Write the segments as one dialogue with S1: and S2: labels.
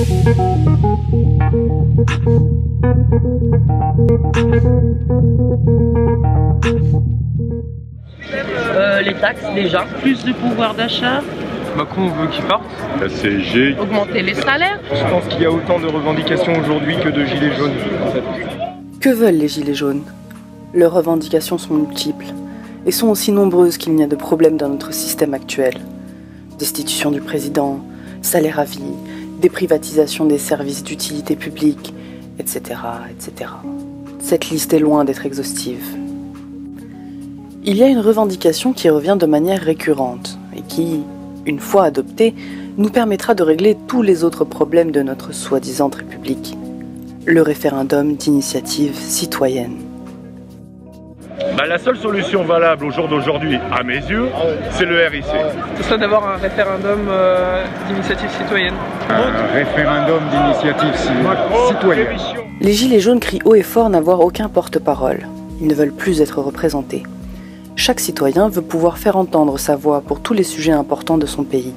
S1: Les taxes déjà.
S2: Plus de pouvoir d'achat.
S3: Macron veut qu'il parte.
S4: La CSG.
S1: Augmenter les salaires.
S3: Je pense qu'il y a autant de revendications aujourd'hui que de gilets jaunes, en fait.
S5: Que veulent les gilets jaunes? Leurs revendications sont multiples et sont aussi nombreuses qu'il n'y a de problèmes dans notre système actuel. Destitution du président, salaire à vie, déprivatisation des services d'utilité publique, etc., etc. Cette liste est loin d'être exhaustive. Il y a une revendication qui revient de manière récurrente et qui, une fois adoptée, nous permettra de régler tous les autres problèmes de notre soi-disant république. Le référendum d'initiative citoyenne.
S4: La seule solution valable au jour d'aujourd'hui, à mes yeux, c'est le RIC.
S3: Ce serait d'avoir un référendum d'initiative citoyenne.
S6: Un référendum d'initiative citoyenne.
S5: Les gilets jaunes crient haut et fort n'avoir aucun porte-parole. Ils ne veulent plus être représentés. Chaque citoyen veut pouvoir faire entendre sa voix pour tous les sujets importants de son pays.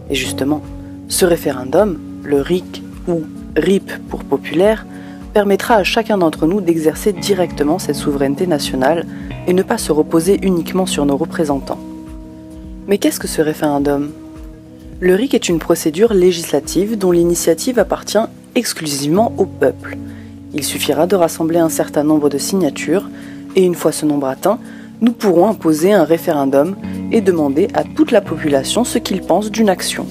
S5: Et justement, ce référendum, le RIC ou RIP pour populaire, permettra à chacun d'entre nous d'exercer directement cette souveraineté nationale et ne pas se reposer uniquement sur nos représentants. Mais qu'est-ce que ce référendum? Le RIC est une procédure législative dont l'initiative appartient exclusivement au peuple. Il suffira de rassembler un certain nombre de signatures et une fois ce nombre atteint, nous pourrons imposer un référendum et demander à toute la population ce qu'ils pensent d'une action.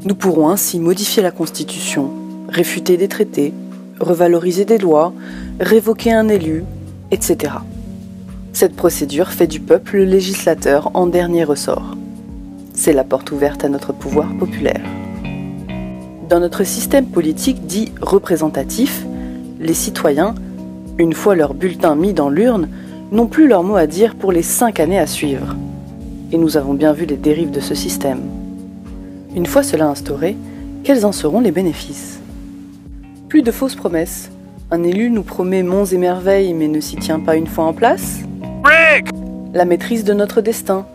S5: Nous pourrons ainsi modifier la Constitution, réfuter des traités, revaloriser des lois, révoquer un élu, etc. Cette procédure fait du peuple le législateur en dernier ressort. C'est la porte ouverte à notre pouvoir populaire. Dans notre système politique dit représentatif, les citoyens, une fois leur bulletin mis dans l'urne, n'ont plus leur mot à dire pour les 5 années à suivre. Et nous avons bien vu les dérives de ce système. Une fois cela instauré, quels en seront les bénéfices? Plus de fausses promesses. Un élu nous promet monts et merveilles mais ne s'y tient pas une fois en place. La maîtrise de notre destin.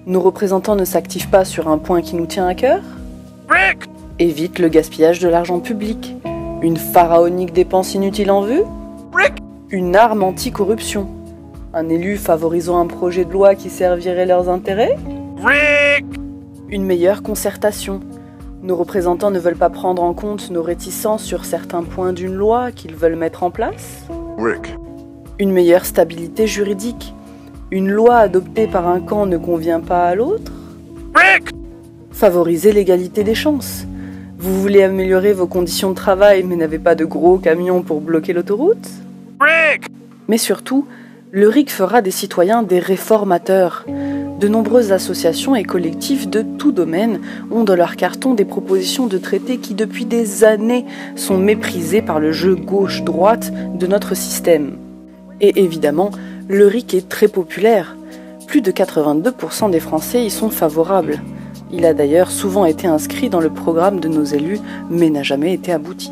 S5: Nos représentants ne s'activent pas sur un point qui nous tient à cœur. Évite le gaspillage de l'argent public. Une pharaonique dépense inutile en vue. Une arme anti-corruption. Un élu favorisant un projet de loi qui servirait leurs intérêts. Une meilleure concertation. Nos représentants ne veulent pas prendre en compte nos réticences sur certains points d'une loi qu'ils veulent mettre en place. Une meilleure stabilité juridique. Une loi adoptée par un camp ne convient pas à l'autre. Favoriser l'égalité des chances. Vous voulez améliorer vos conditions de travail mais n'avez pas de gros camions pour bloquer l'autoroute. Mais surtout, le RIC fera des citoyens des réformateurs. De nombreuses associations et collectifs de tout domaine ont dans leur carton des propositions de traités qui depuis des années sont méprisées par le jeu gauche-droite de notre système. Et évidemment, le RIC est très populaire. Plus de 82% des Français y sont favorables. Il a d'ailleurs souvent été inscrit dans le programme de nos élus, mais n'a jamais été abouti.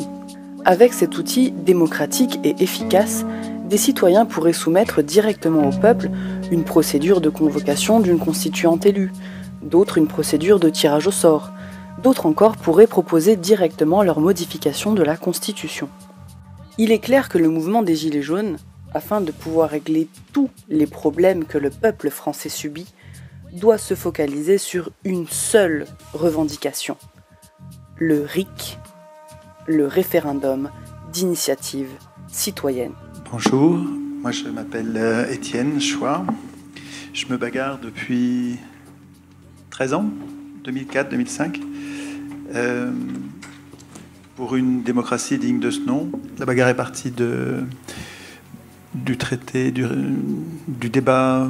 S5: Avec cet outil démocratique et efficace, des citoyens pourraient soumettre directement au peuple une procédure de convocation d'une constituante élue, d'autres une procédure de tirage au sort, d'autres encore pourraient proposer directement leur modification de la Constitution. Il est clair que le mouvement des Gilets jaunes, afin de pouvoir régler tous les problèmes que le peuple français subit, doit se focaliser sur une seule revendication, le RIC, le référendum d'initiative citoyenne.
S7: Bonjour, moi je m'appelle Étienne Chouard. Je me bagarre depuis 13 ans, 2004-2005, pour une démocratie digne de ce nom. La bagarre est partie du traité, du débat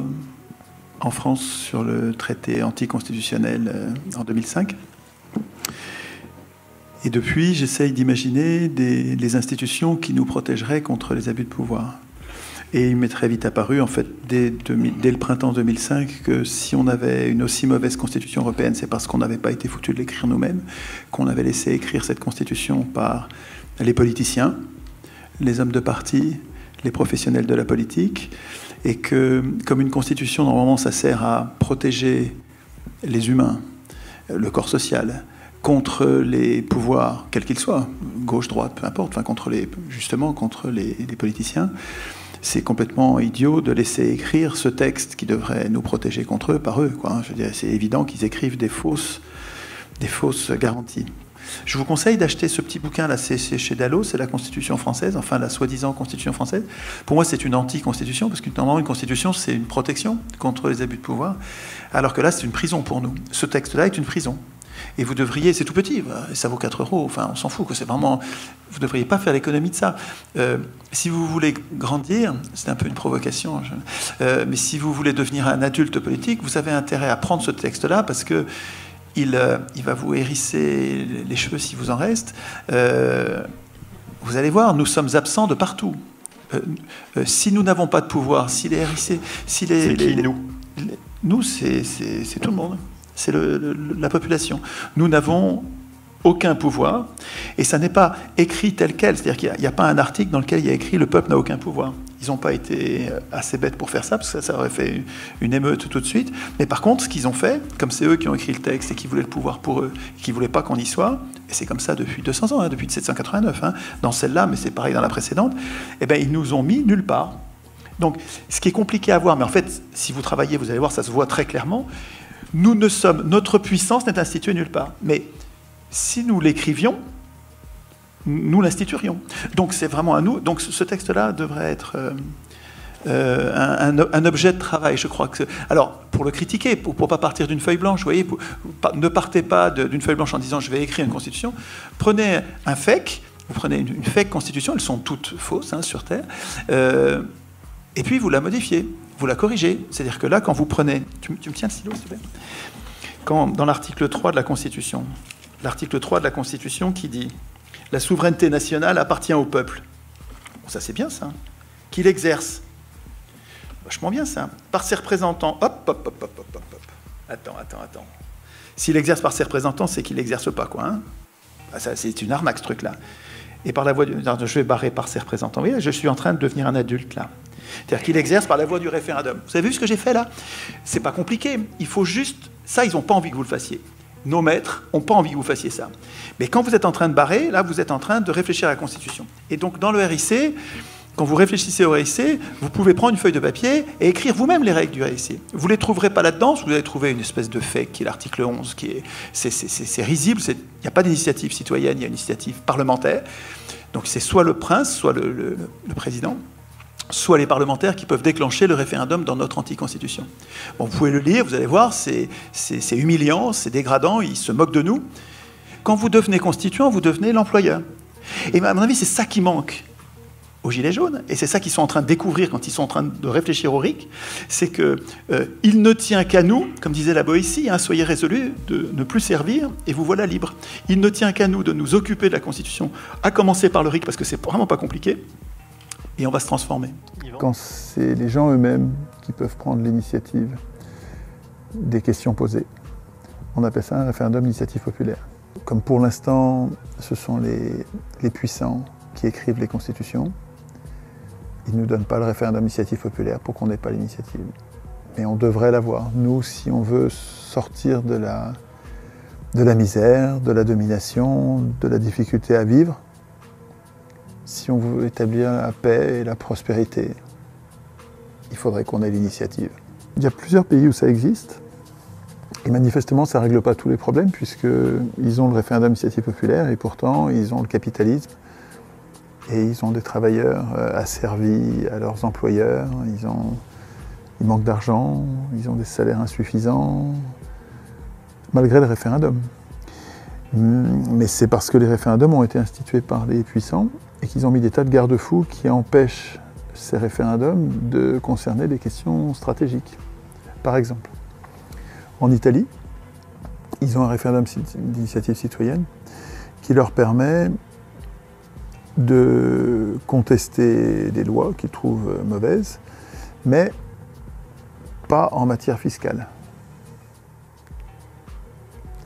S7: en France sur le traité anticonstitutionnel en 2005. Et depuis, j'essaye d'imaginer les institutions qui nous protégeraient contre les abus de pouvoir. Et il m'est très vite apparu, en fait, dès le printemps 2005, que si on avait une aussi mauvaise constitution européenne, c'est parce qu'on n'avait pas été foutu de l'écrire nous-mêmes, qu'on avait laissé écrire cette constitution par les politiciens, les hommes de parti, les professionnels de la politique, et que, comme une constitution, normalement, ça sert à protéger les humains, le corps social, contre les pouvoirs, quels qu'ils soient, gauche, droite, peu importe, enfin justement contre les politiciens. C'est complètement idiot de laisser écrire ce texte qui devrait nous protéger contre eux par eux, quoi. Je veux dire, c'est évident qu'ils écrivent des fausses garanties. Je vous conseille d'acheter ce petit bouquin, là, c'est chez Dalloz, c'est la Constitution française, enfin la soi-disant Constitution française. Pour moi, c'est une anti-constitution, parce que normalement, une constitution, c'est une protection contre les abus de pouvoir, alors que là, c'est une prison pour nous. Ce texte-là est une prison. Et vous devriez, c'est tout petit, ça vaut 4 €, enfin on s'en fout, c'est vraiment, vous ne devriez pas faire l'économie de ça. Si vous voulez grandir, c'est un peu une provocation, mais si vous voulez devenir un adulte politique, vous avez intérêt à prendre ce texte-là parce que il va vous hérisser les cheveux si vous en reste. Vous allez voir, nous sommes absents de partout. Si nous n'avons pas de pouvoir, s'il est hérissé,
S3: C'est qui nous?
S7: Nous, c'est tout le monde. C'est la population. Nous n'avons aucun pouvoir, et ça n'est pas écrit tel quel. C'est-à-dire qu'il n'y a pas un article dans lequel il y a écrit « le peuple n'a aucun pouvoir ». Ils n'ont pas été assez bêtes pour faire ça, parce que ça aurait fait une émeute tout de suite. Mais par contre, ce qu'ils ont fait, comme c'est eux qui ont écrit le texte et qui voulaient le pouvoir pour eux, et qui ne voulaient pas qu'on y soit, et c'est comme ça depuis 200 ans, depuis 1789, dans celle-là, mais c'est pareil dans la précédente, eh ben, ils nous ont mis nulle part. Donc, ce qui est compliqué à voir, mais en fait, si vous travaillez, vous allez voir, ça se voit très clairement, notre puissance n'est instituée nulle part. Mais si nous l'écrivions, nous l'instituerions. Donc c'est vraiment à nous. Donc ce texte-là devrait être un objet de travail, je crois. Alors, pour le critiquer, pour ne pas partir d'une feuille blanche, vous voyez, ne partez pas d'une feuille blanche en disant « je vais écrire une constitution ». Prenez un fake, vous prenez une fake constitution, elles sont toutes fausses sur Terre, et puis vous la modifiez. Vous la corrigez. C'est-à-dire que là, quand vous prenez... Tu me tiens le stylo, s'il te plaît ? Dans l'article 3 de la Constitution, qui dit « La souveraineté nationale appartient au peuple ». Bon, ça, c'est bien, ça. Qu'il exerce. Vachement bien, ça. Par ses représentants. Hop. Attends. S'il exerce par ses représentants, c'est qu'il n'exerce pas, quoi. Ça, c'est une arnaque, ce truc-là. Et par la voie je vais barrer par ses représentants. Vous voyez, je suis en train de devenir un adulte, là. C'est-à-dire qu'il exerce par la voie du référendum. Vous avez vu ce que j'ai fait là? C'est pas compliqué. Il faut juste... Ça, ils n'ont pas envie que vous le fassiez. Nos maîtres n'ont pas envie que vous fassiez ça. Mais quand vous êtes en train de barrer, là, vous êtes en train de réfléchir à la Constitution. Et donc, dans le RIC, quand vous réfléchissez au RIC, vous pouvez prendre une feuille de papier et écrire vous-même les règles du RIC. Vous ne les trouverez pas là-dedans, vous allez trouver une espèce de fake qui est l'article 11, qui est... C'est risible, il n'y a pas d'initiative citoyenne, il y a une initiative parlementaire. Donc c'est soit le prince, soit le président, soit les parlementaires qui peuvent déclencher le référendum dans notre anti-constitution. Bon, vous pouvez le lire, vous allez voir, c'est humiliant, c'est dégradant, ils se moquent de nous. Quand vous devenez constituant, vous devenez l'employeur. Et à mon avis, c'est ça qui manque aux Gilets jaunes, et c'est ça qu'ils sont en train de découvrir quand ils sont en train de réfléchir au RIC, c'est qu'il ne tient qu'à nous, comme disait la Boétie, soyez résolus de ne plus servir, et vous voilà libres. Il ne tient qu'à nous de nous occuper de la Constitution, à commencer par le RIC, parce que c'est vraiment pas compliqué, et on va se transformer.
S1: Quand c'est les gens eux-mêmes qui peuvent prendre l'initiative des questions posées, on appelle ça un référendum d'initiative populaire. Comme pour l'instant, ce sont les puissants qui écrivent les constitutions, ils ne nous donnent pas le référendum d'initiative populaire pour qu'on n'ait pas l'initiative. Mais on devrait l'avoir. Nous, si on veut sortir de la misère, de la domination, de la difficulté à vivre, si on veut établir la paix et la prospérité, il faudrait qu'on ait l'initiative. Il y a plusieurs pays où ça existe, et manifestement ça ne règle pas tous les problèmes, puisqu'ils ont le référendum d'initiative populaire, et pourtant ils ont le capitalisme, et ils ont des travailleurs asservis à leurs employeurs, ils manquent d'argent, ils ont des salaires insuffisants, malgré le référendum. Mais c'est parce que les référendums ont été institués par les puissants et qu'ils ont mis des tas de garde-fous qui empêchent ces référendums de concerner des questions stratégiques. Par exemple, en Italie, ils ont un référendum d'initiative citoyenne qui leur permet de contester des lois qu'ils trouvent mauvaises, mais pas en matière fiscale.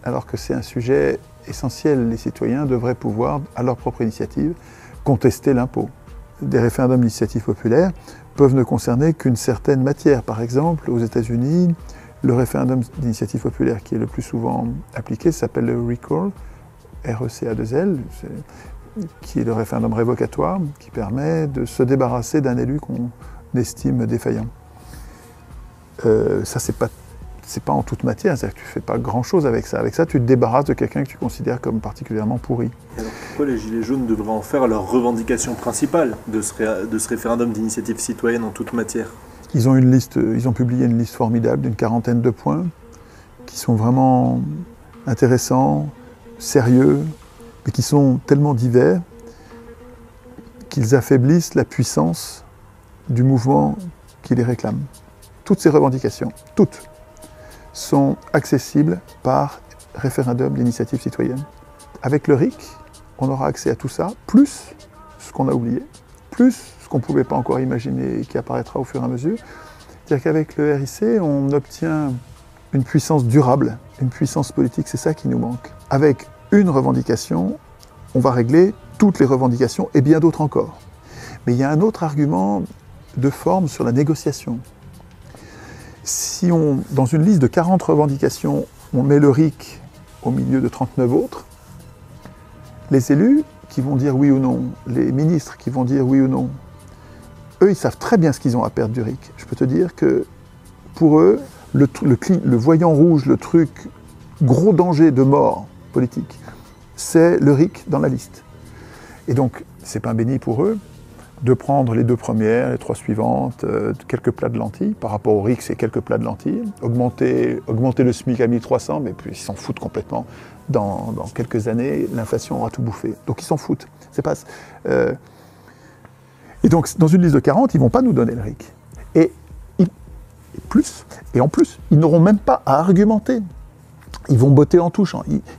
S1: Alors que c'est un sujet essentiel, les citoyens devraient pouvoir, à leur propre initiative, contester l'impôt. Des référendums d'initiative populaire peuvent ne concerner qu'une certaine matière. Par exemple, aux États-Unis, Le référendum d'initiative populaire qui est le plus souvent appliqué s'appelle le recall, RECA2L, qui est le référendum révocatoire, qui permet de se débarrasser d'un élu qu'on estime défaillant. Ça, c'est pas en toute matière, c'est-à-dire que tu ne fais pas grand-chose avec ça. Avec ça, tu te débarrasses de quelqu'un que tu considères comme particulièrement pourri.
S2: Alors pourquoi les Gilets jaunes devraient en faire leur revendication principale de ce référendum d'initiative citoyenne en toute matière?
S1: Ils ont publié une liste formidable d'une 40aine de points qui sont vraiment intéressants, sérieux, mais qui sont tellement divers qu'ils affaiblissent la puissance du mouvement qui les réclame. Toutes ces revendications, toutes, sont accessibles par référendum d'initiative citoyenne. Avec le RIC, on aura accès à tout ça, plus ce qu'on a oublié, plus ce qu'on ne pouvait pas encore imaginer et qui apparaîtra au fur et à mesure. C'est-à-dire qu'avec le RIC, on obtient une puissance durable, une puissance politique, c'est ça qui nous manque. Avec une revendication, on va régler toutes les revendications et bien d'autres encore. Mais il y a un autre argument de forme sur la négociation. Si dans une liste de 40 revendications, on met le RIC au milieu de 39 autres, les élus qui vont dire oui ou non, les ministres qui vont dire oui ou non, eux, ils savent très bien ce qu'ils ont à perdre du RIC. Je peux te dire que pour eux, le voyant rouge, le truc, gros danger de mort politique, c'est le RIC dans la liste. Et donc, c'est pas béni pour eux de prendre les 2 premières, les 3 suivantes, quelques plats de lentilles. Par rapport au RIC, c'est quelques plats de lentilles. Augmenter le SMIC à 1300, mais puis ils s'en foutent complètement. Dans quelques années, l'inflation aura tout bouffé. Donc ils s'en foutent. C'est pas, Et donc, dans une liste de 40, ils ne vont pas nous donner le RIC. Et en plus, ils n'auront même pas à argumenter. Ils vont botter en touche.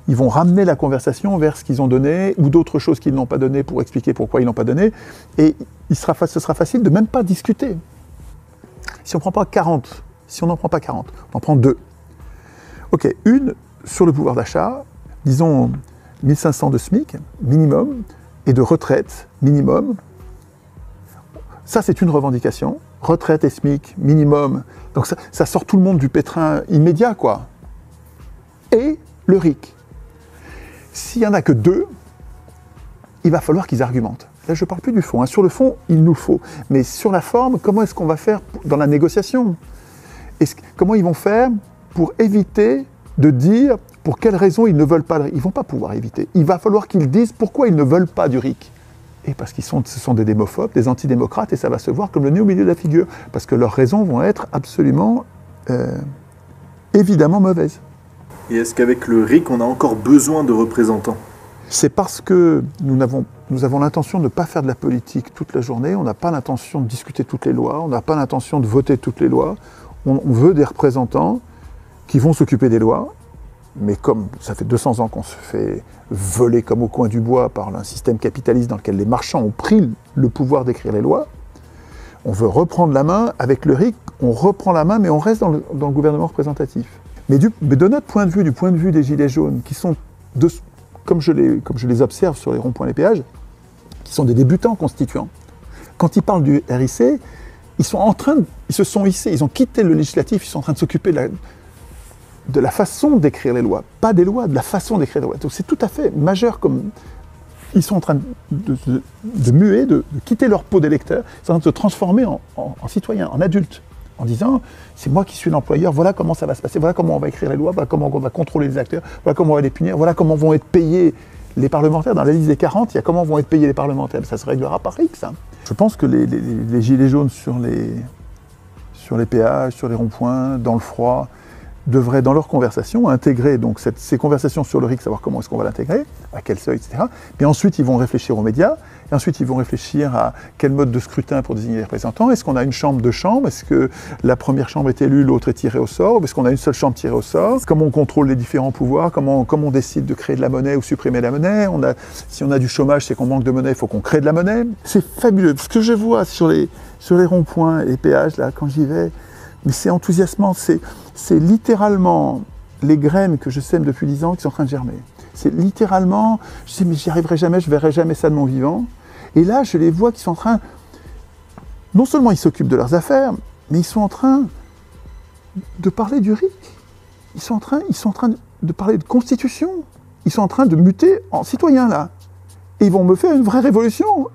S1: Ils vont ramener la conversation vers ce qu'ils ont donné ou d'autres choses qu'ils n'ont pas donné pour expliquer pourquoi ils ne l'ont pas donné. Et ce sera facile de même pas discuter. Si on n'en prend pas 40, on en prend 2. Ok, une sur le pouvoir d'achat, disons 1500 de SMIC minimum et de retraite minimum. Ça, c'est une revendication. Retraite et SMIC minimum. Donc ça sort tout le monde du pétrin immédiat, quoi. Et le RIC. S'il n'y en a que 2, il va falloir qu'ils argumentent. Là, je ne parle plus du fond. Hein. Sur le fond, il nous faut. Mais sur la forme, comment est-ce qu'on va faire dans la négociation? Comment ils vont faire pour éviter de dire pour quelles raisons ils ne veulent pas le RIC? Ils ne vont pas pouvoir éviter. Il va falloir qu'ils disent pourquoi ils ne veulent pas du RIC. Et parce ce sont des démophobes, des antidémocrates, et ça va se voir comme le nez au milieu de la figure. Parce que leurs raisons vont être absolument, évidemment mauvaises.
S2: Et est-ce qu'avec le RIC, on a encore besoin de représentants?
S1: C'est parce que nous avons l'intention de ne pas faire de la politique toute la journée, on n'a pas l'intention de discuter toutes les lois, on n'a pas l'intention de voter toutes les lois. On veut des représentants qui vont s'occuper des lois, mais comme ça fait 200 ans qu'on se fait voler comme au coin du bois par un système capitaliste dans lequel les marchands ont pris le pouvoir d'écrire les lois, on veut reprendre la main. Avec le RIC, on reprend la main, mais on reste dans le gouvernement représentatif. Mais de notre point de vue, du point de vue des Gilets jaunes, qui sont, comme je les observe sur les ronds-points des péages, qui sont des débutants constituants, quand ils parlent du RIC, ils se sont hissés, ils ont quitté le législatif, ils sont en train de s'occuper de la façon d'écrire les lois, pas des lois, de la façon d'écrire les lois. Donc c'est tout à fait majeur comme... Ils sont en train de muer, de quitter leur peau d'électeurs, ils sont en train de se transformer en citoyens, en adultes, en disant « c'est moi qui suis l'employeur, voilà comment ça va se passer, voilà comment on va écrire les lois, voilà comment on va contrôler les acteurs, voilà comment on va les punir, voilà comment vont être payés les parlementaires. » Dans la liste des 40, il y a comment vont être payés les parlementaires. Ça se réglera par RIC, ça. Je pense que les Gilets jaunes sur les péages, sur les ronds-points, dans le froid, devraient, dans leur conversation, intégrer donc ces conversations sur le RIC, savoir comment est-ce qu'on va l'intégrer, à quel seuil, etc. Puis ensuite, ils vont réfléchir aux médias, et ensuite, ils vont réfléchir à quel mode de scrutin pour désigner les représentants. Est-ce qu'on a une chambre, 2 chambres? Est-ce que la première chambre est élue, l'autre est tirée au sort? Est-ce qu'on a une seule chambre tirée au sort? Comment on contrôle les différents pouvoirs? Comment on décide de créer de la monnaie ou supprimer la monnaie? Si on a du chômage, c'est qu'on manque de monnaie, il faut qu'on crée de la monnaie. C'est fabuleux. Ce que je vois sur les ronds-points et les péages, là, quand j'y vais, mais c'est enthousiasmant, c'est littéralement les graines que je sème depuis 10 ans qui sont en train de germer. C'est littéralement, je sais mais j'y arriverai jamais, je verrai jamais ça de mon vivant. Et là, je les vois qui sont en train, non seulement ils s'occupent de leurs affaires, mais ils sont en train de parler du RIC. Ils sont en train de parler de constitution. Ils sont en train de muter en citoyens, là. Et ils vont me faire une vraie révolution.